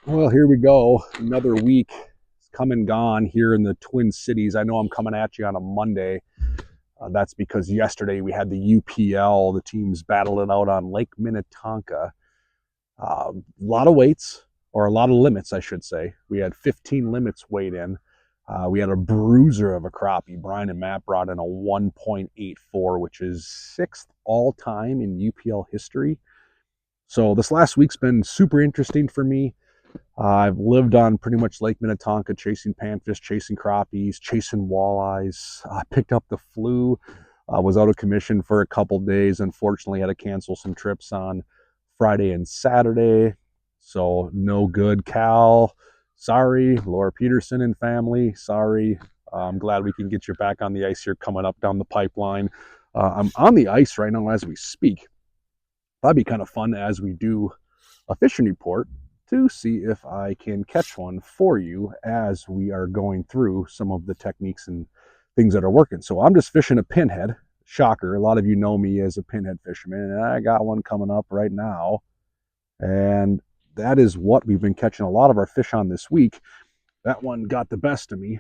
Well, here we go. Another week is come and gone here in the Twin Cities. I know I'm coming at you on a Monday. That's because yesterday we had the UPL. The teams battled it out on Lake Minnetonka. A lot of weights, or a lot of limits, I should say. We had 15 limits weighed in. We had a bruiser of a crappie. Brian and Matt brought in a 1.84, which is sixth all time in UPL history. So this last week's been super interesting for me. I've lived on pretty much Lake Minnetonka, chasing panfish, chasing crappies, chasing walleyes. I picked up the flu. Was out of commission for a couple days. Unfortunately, had to cancel some trips on Friday and Saturday. So no good, Cal. Sorry, Laura Peterson and family. Sorry. I'm glad we can get you back on the ice here coming up down the pipeline. I'm on the ice right now as we speak. That'd be kind of fun as we do a fishing report to see if I can catch one for you as we are going through some of the techniques and things that are working. So I'm just fishing a pinhead. Shocker, a lot of you know me as a pinhead fisherman, and I got one coming up right now. And that is what we've been catching a lot of our fish on this week. That one got the best of me.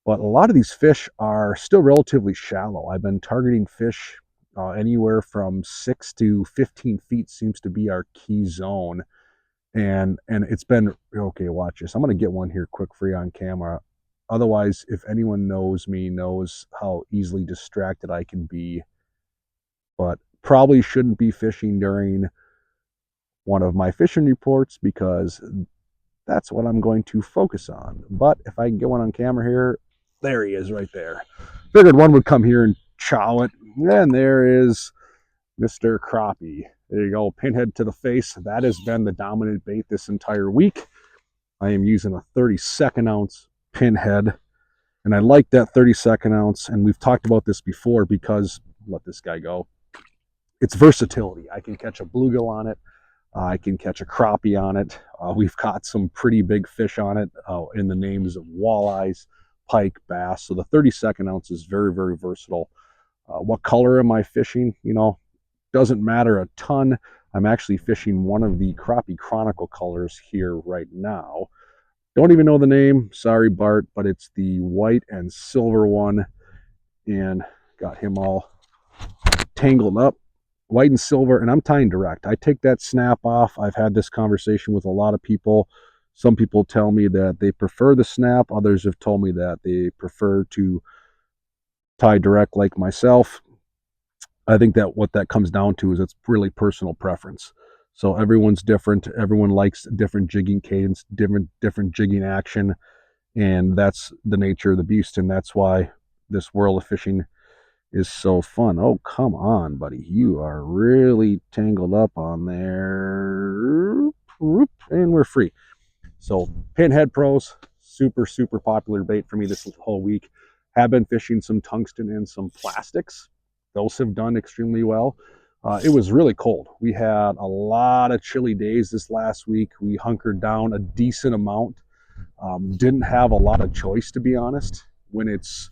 But a lot of these fish are still relatively shallow. I've been targeting fish anywhere from 6 to 15 feet seems to be our key zone. And it's been okay. Watch this. I'm gonna get one here quick for you on camera. Otherwise, if anyone knows me, knows how easily distracted I can be. But probably shouldn't be fishing during one of my fishing reports because that's what I'm going to focus on. But if I can get one on camera here, there he is right there. Figured one would come here and chow it. And there is Mr. Crappie. There you go, pinhead to the face. That has been the dominant bait this entire week. I am using a 32nd ounce pinhead, and I like that 32nd ounce, and we've talked about this before because, let this guy go, it's versatility. I can catch a bluegill on it. I can catch a crappie on it. We've caught some pretty big fish on it in the names of walleyes, pike, bass. So the 32nd ounce is very, very versatile. What color am I fishing? You know, doesn't matter a ton. I'm actually fishing one of the Crappie Chronicle colors here right now. Don't even know the name. Sorry, Bart, but it's the white and silver one. And got him all tangled up. White and silver, and I'm tying direct. I take that snap off. I've had this conversation with a lot of people. Some people tell me that they prefer the snap. Others have told me that they prefer to tie direct like myself. I think that what that comes down to is it's really personal preference. So everyone's different. Everyone likes different jigging cadence, different jigging action, and that's the nature of the beast. And that's why this world of fishing is so fun. Oh, come on, buddy. You are really tangled up on there. And we're free. So pinhead pros, super, super popular bait for me this whole week. Have been fishing some tungsten and some plastics. Those have done extremely well. It was really cold. We had a lot of chilly days this last week. We hunkered down a decent amount. Didn't have a lot of choice, to be honest. When it's,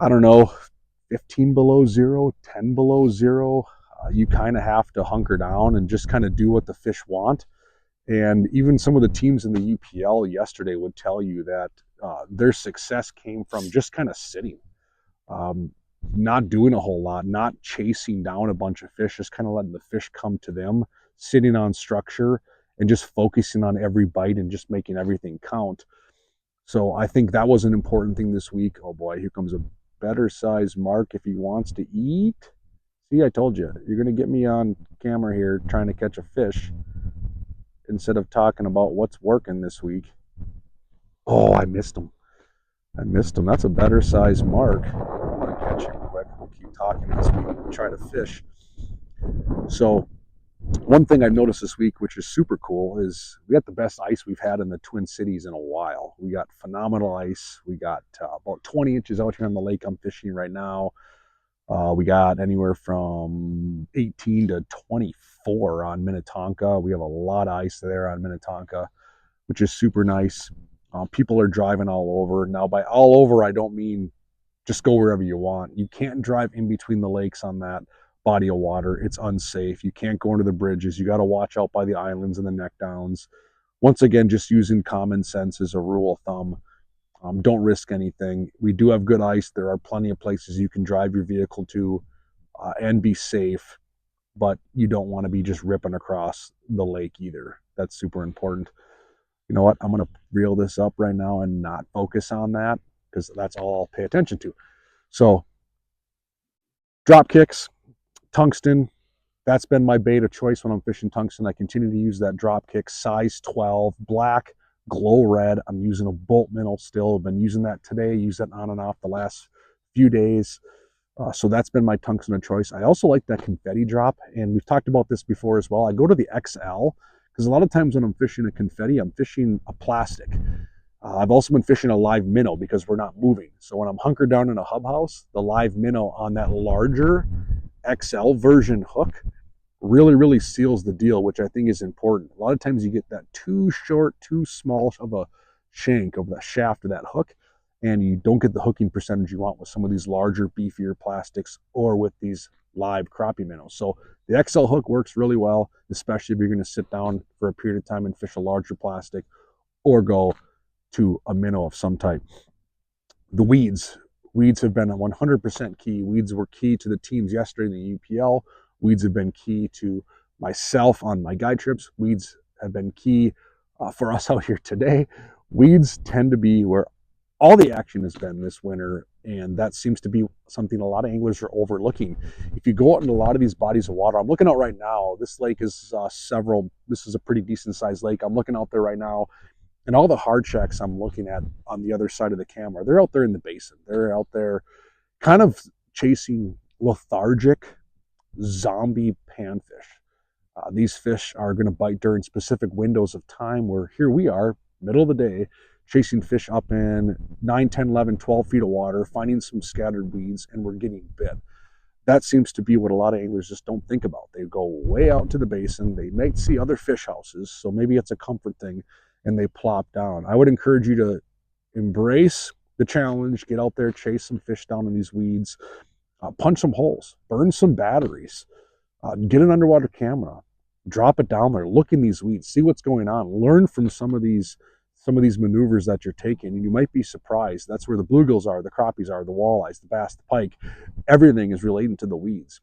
I don't know, 15 below zero, 10 below zero, you kind of have to hunker down and just kind of do what the fish want. And even some of the teams in the UPL yesterday would tell you that their success came from just kind of sitting, not doing a whole lot, not chasing down a bunch of fish, just kind of letting the fish come to them, sitting on structure and just focusing on every bite and just making everything count. So I think that was an important thing this week. Oh boy, here comes a better size Mark if he wants to eat. See, I told you, you're going to get me on camera here trying to catch a fish instead of talking about what's working this week. Oh, I missed him. That's a better size Mark. I'm going to catch him quick. We'll keep talking as we try to fish. So one thing I've noticed this week, which is super cool, is we got the best ice we've had in the Twin Cities in a while. We got phenomenal ice. We got about 20 inches out here on the lake I'm fishing right now. We got anywhere from 18 to 24 on Minnetonka. We have a lot of ice there on Minnetonka, which is super nice. People are driving all over. Now, by all over, I don't mean just go wherever you want. You can't drive in between the lakes on that body of water. It's unsafe. You can't go into the bridges. You got to watch out by the islands and the neck downs. once again, just using common sense as a rule of thumb. Don't risk anything. We do have good ice. There are plenty of places you can drive your vehicle to and be safe, but you don't want to be just ripping across the lake either. That's super important. You know what? I'm going to reel this up right now and not focus on that because that's all I'll pay attention to. So, drop kicks, tungsten, that's been my bait of choice when I'm fishing tungsten. I continue to use that drop kick, size 12, black, glow red. I'm using a bolt minnow still. I've been using that today, use that on and off the last few days. So that's been my tungsten of choice. I also like that confetti drop, and we've talked about this before as well. I go to the XL because a lot of times when I'm fishing a confetti, I'm fishing a plastic. I've also been fishing a live minnow because we're not moving. So when I'm hunkered down in a hub house, the live minnow on that larger XL version hook really seals the deal, which I think is important. A lot of times you get that too short, too small of a shank of the shaft of that hook, and you don't get the hooking percentage you want with some of these larger, beefier plastics or with these live crappie minnows. So the XL hook works really well, especially if you're going to sit down for a period of time and fish a larger plastic or go to a minnow of some type. The weeds have been a 100% key. Weeds were key to the teams yesterday in the UPL. Weeds have been key to myself on my guide trips. Weeds have been key for us out here today. Weeds tend to be where all the action has been this winter, and that seems to be something a lot of anglers are overlooking. If you go out into a lot of these bodies of water, I'm looking out right now, this lake is this is a pretty decent sized lake. I'm looking out there right now, and all the hard shacks I'm looking at on the other side of the camera, they're out there in the basin. They're out there kind of chasing lethargic zombie panfish. These fish are going to bite during specific windows of time where here we are, middle of the day, chasing fish up in 9, 10, 11, 12 feet of water, finding some scattered weeds, and we're getting bit. That seems to be what a lot of anglers just don't think about. They go way out into the basin, they might see other fish houses, so maybe it's a comfort thing, and they plop down. I would encourage you to embrace the challenge, get out there, chase some fish down in these weeds, punch some holes, burn some batteries, get an underwater camera, drop it down there, look in these weeds, see what's going on, learn from some of these maneuvers that you're taking, and you might be surprised. That's where the bluegills are, the crappies are, the walleyes, the bass, the pike. Everything is relating to the weeds.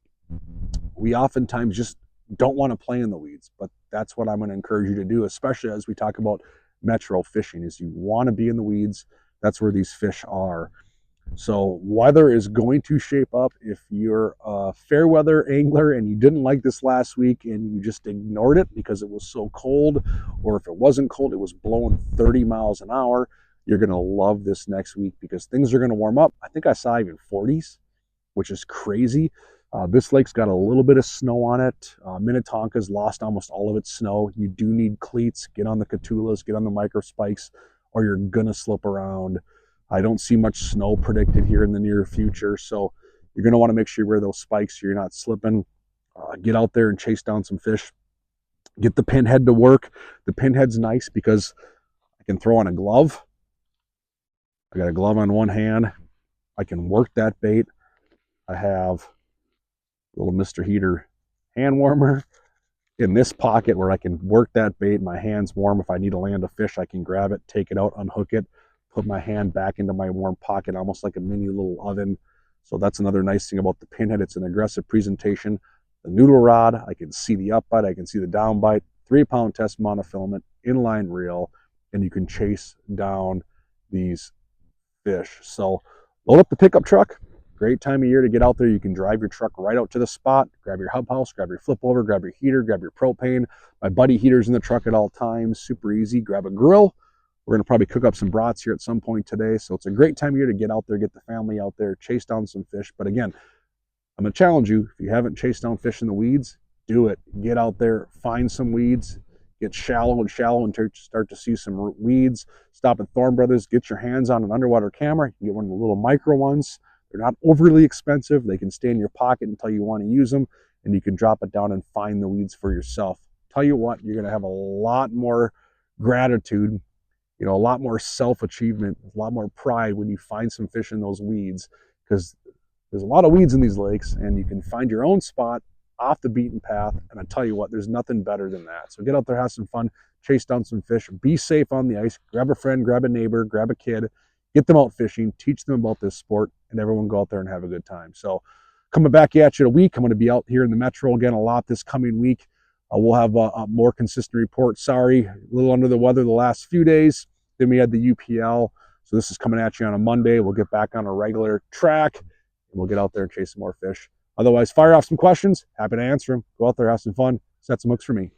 We oftentimes just don't want to play in the weeds, but that's what I'm going to encourage you to do, especially as we talk about metro fishing, is you want to be in the weeds. That's where these fish are. So weather is going to shape up. If you're a fair weather angler and you didn't like this last week and you just ignored it because it was so cold, or if it wasn't cold, it was blowing 30 miles an hour, you're going to love this next week because things are going to warm up. I think I saw even 40s, which is crazy. This lake's got a little bit of snow on it. Minnetonka's lost almost all of its snow. You do need cleats. Get on the Catulas, get on the micro spikes, or you're going to slip around. I don't see much snow predicted here in the near future, so you're going to want to make sure you wear those spikes so you're not slipping. Get out there and chase down some fish. Get the pinhead to work. The pinhead's nice because I can throw on a glove. I got a glove on one hand. I can work that bait. I have a little Mr. Heater hand warmer in this pocket where I can work that bait. My hand's warm. If I need to land a fish, I can grab it, take it out, unhook it, put my hand back into my warm pocket, almost like a mini little oven. So that's another nice thing about the pinhead. It's an aggressive presentation. The noodle rod, I can see the up bite, I can see the down bite, 3-pound test monofilament, inline reel, and you can chase down these fish. So load up the pickup truck. Great time of year to get out there. You can drive your truck right out to the spot, grab your hub house, grab your flip over, grab your heater, grab your propane. My buddy heater's in the truck at all times, super easy. Grab a grill. We're going to probably cook up some brats here at some point today. So it's a great time of year to get out there, get the family out there, chase down some fish. But again, I'm going to challenge you. If you haven't chased down fish in the weeds, do it. Get out there, find some weeds, get shallow and start to see some weeds. Stop at Thorne Brothers, get your hands on an underwater camera. You can get one of the little micro ones. They're not overly expensive. They can stay in your pocket until you want to use them, and you can drop it down and find the weeds for yourself. Tell you what, you're going to have a lot more gratitude, a lot more self-achievement, a lot more pride when you find some fish in those weeds, because there's a lot of weeds in these lakes, and you can find your own spot off the beaten path. And I tell you what, there's nothing better than that. So get out there, have some fun, chase down some fish, be safe on the ice, grab a friend, grab a neighbor, grab a kid, get them out fishing, teach them about this sport, and everyone go out there and have a good time. So coming back at you in a week, I'm going to be out here in the Metro again a lot this coming week. We'll have a more consistent report. Sorry, a little under the weather the last few days. Then we had the UPL. So this is coming at you on a Monday. We'll get back on a regular track, and we'll get out there and chase some more fish. Otherwise, fire off some questions. Happy to answer them. Go out there, have some fun. Set some hooks for me.